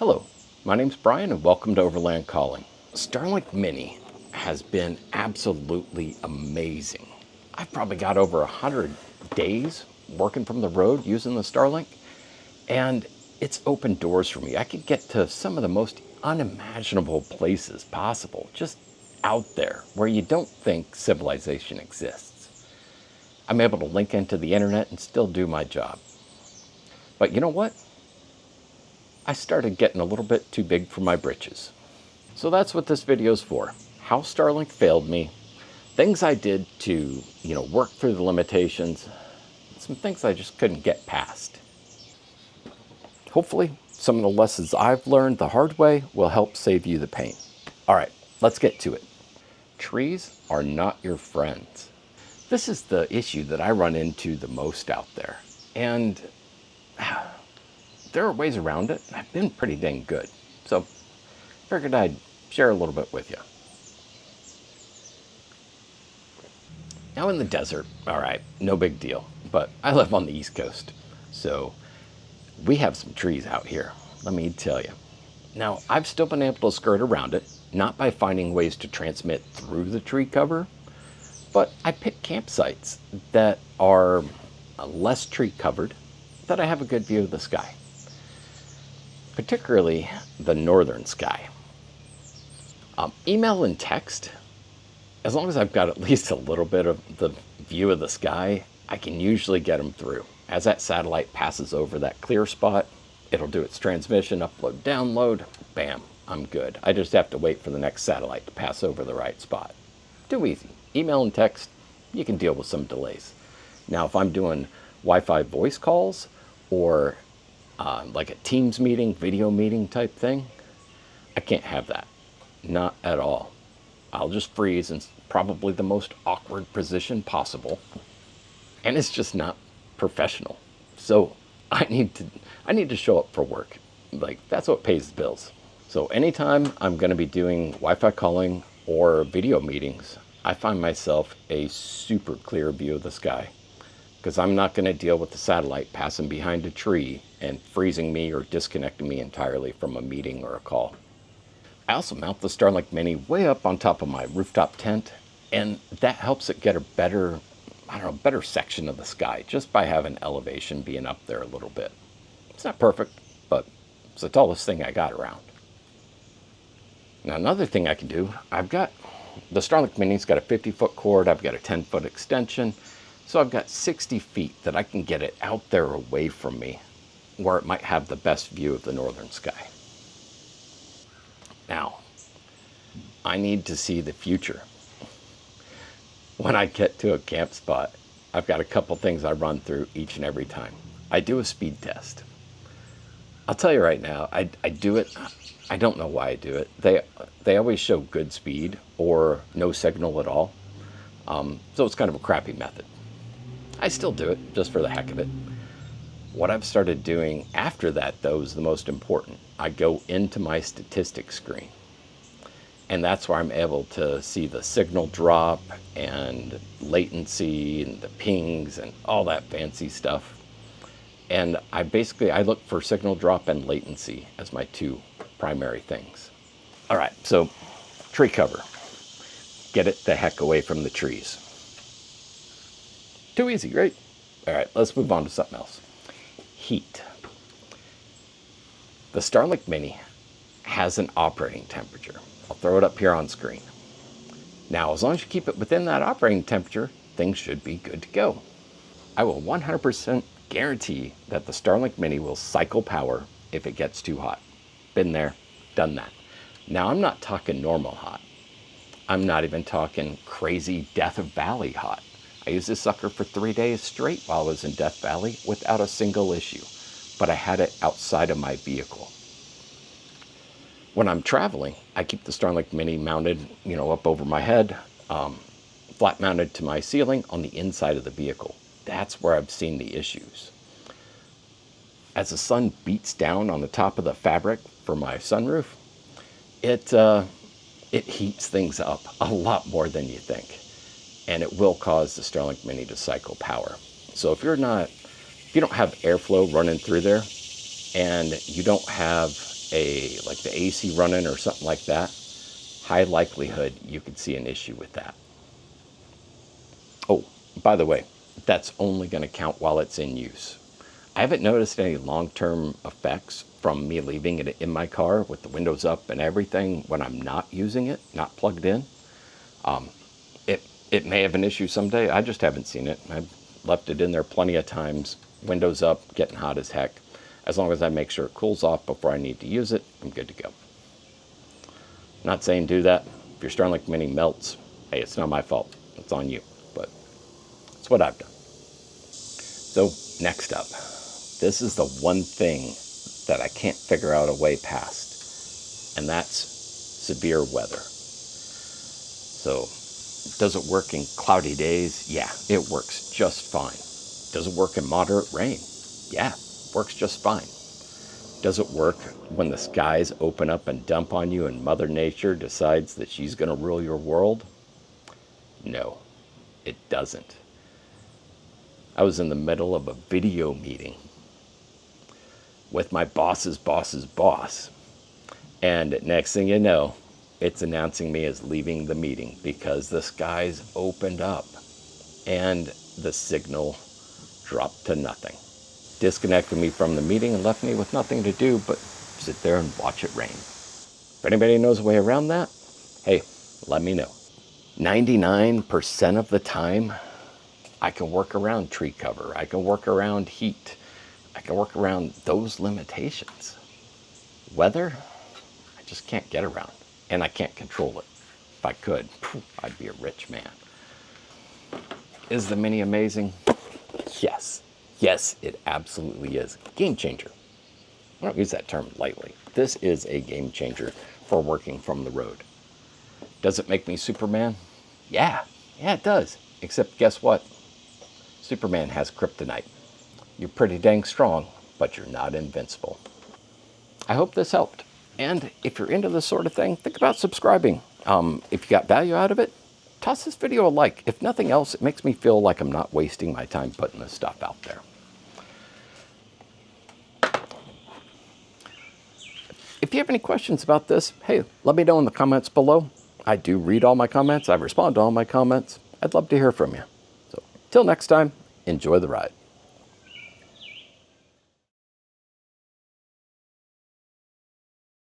Hello, my name's Brian and welcome to Overland Calling. Starlink Mini has been absolutely amazing. I've probably got over 100 days working from the road using the Starlink, and it's opened doors for me. I could get to some of the most unimaginable places possible, just out there where you don't think civilization exists. I'm able to link into the internet and still do my job. But you know what? I started getting a little bit too big for my britches. So that's what this video is for. How Starlink failed me, things I did to, work through the limitations, some things I just couldn't get past. Hopefully, some of the lessons I've learned the hard way will help save you the pain. All right, let's get to it. Trees are not your friends. This is the issue that I run into the most out there. And there are ways around it. I've been pretty dang good. So figured I'd share a little bit with you. Now in the desert, all right, no big deal. But I live on the East Coast. So we have some trees out here, let me tell you. Now, I've still been able to skirt around it, not by finding ways to transmit through the tree cover, but I pick campsites that are less tree covered, that I have a good view of the sky. Particularly the northern sky. Email and text, as long as I've got at least a little bit of the view of the sky, I can usually get them through. As that satellite passes over that clear spot, it'll do its transmission, upload, download, bam, I'm good. I just have to wait for the next satellite to pass over the right spot. Too easy. Email and text, you can deal with some delays. Now, if I'm doing Wi-Fi voice calls or like a Teams meeting, video meeting type thing, I can't have that. Not at all. I'll just freeze in probably the most awkward position possible. And it's just not professional. So I need to show up for work. Like, that's what pays the bills. So anytime I'm going to be doing Wi-Fi calling or video meetings, I find myself a super clear view of the sky, because I'm not going to deal with the satellite passing behind a tree and freezing me or disconnecting me entirely from a meeting or a call. I also mount the Starlink Mini way up on top of my rooftop tent, and that helps it get a better section of the sky just by having elevation being up there a little bit. It's not perfect, but it's the tallest thing I got around. Now, another thing I can do, I've got the Starlink Mini's got a 50-foot cord, I've got a 10-foot extension, so I've got 60 feet that I can get it out there away from me, where it might have the best view of the northern sky. Now, I need to see the future. When I get to a camp spot, I've got a couple things I run through each and every time. I do a speed test. I'll tell you right now, I do it. I don't know why I do it. They always show good speed or no signal at all. So it's kind of a crappy method. I still do it just for the heck of it. What I've started doing after that, though, is the most important. I go into my statistics screen. And that's where I'm able to see the signal drop and latency and the pings and all that fancy stuff. And I look for signal drop and latency as my two primary things. All right, so tree cover. Get it the heck away from the trees. Too easy, right? All right, let's move on to something else. Heat. The Starlink Mini has an operating temperature. I'll throw it up here on screen. Now, as long as you keep it within that operating temperature, things should be good to go. I will 100% guarantee that the Starlink Mini will cycle power if it gets too hot. Been there, done that. Now, I'm not talking normal hot. I'm not even talking crazy Death Valley hot. I used this sucker for 3 days straight while I was in Death Valley without a single issue, but I had it outside of my vehicle. When I'm traveling, I keep the Starlink Mini mounted, up over my head, flat mounted to my ceiling on the inside of the vehicle. That's where I've seen the issues. As the sun beats down on the top of the fabric for my sunroof, it heats things up a lot more than you think. And it will cause the Starlink Mini to cycle power. So if you don't have airflow running through there, and you don't have like the AC running or something like that, high likelihood you could see an issue with that. Oh, by the way, that's only going to count while it's in use. I haven't noticed any long-term effects from me leaving it in my car with the windows up and everything when I'm not using it, not plugged in. It may have an issue someday. I just haven't seen it. I've left it in there plenty of times, windows up, getting hot as heck. As long as I make sure it cools off before I need to use it, I'm good to go. Not saying do that. If your Starlink Mini melts, hey, it's not my fault. It's on you. But it's what I've done. So next up, this is the one thing that I can't figure out a way past, and that's severe weather. So does it work in cloudy days? Yeah, it works just fine. Does it work in moderate rain? Yeah, works just fine. Does it work when the skies open up and dump on you and Mother Nature decides that she's going to rule your world? No, it doesn't. I was in the middle of a video meeting with my boss's boss's boss. And next thing you know, it's announcing me as leaving the meeting because the skies opened up and the signal dropped to nothing. Disconnected me from the meeting and left me with nothing to do but sit there and watch it rain. If anybody knows a way around that, hey, let me know. 99% of the time, I can work around tree cover. I can work around heat. I can work around those limitations. Weather, I just can't get around, and I can't control it. If I could, I'd be a rich man. Is the Mini amazing? Yes. Yes, it absolutely is. Game changer. I don't use that term lightly. This is a game changer for working from the road. Does it make me Superman? Yeah, it does. Except guess what? Superman has kryptonite. You're pretty dang strong, but you're not invincible. I hope this helped. And if you're into this sort of thing, think about subscribing. If you got value out of it, toss this video a like. If nothing else, it makes me feel like I'm not wasting my time putting this stuff out there. If you have any questions about this, hey, let me know in the comments below. I do read all my comments. I respond to all my comments. I'd love to hear from you. So, till next time, enjoy the ride.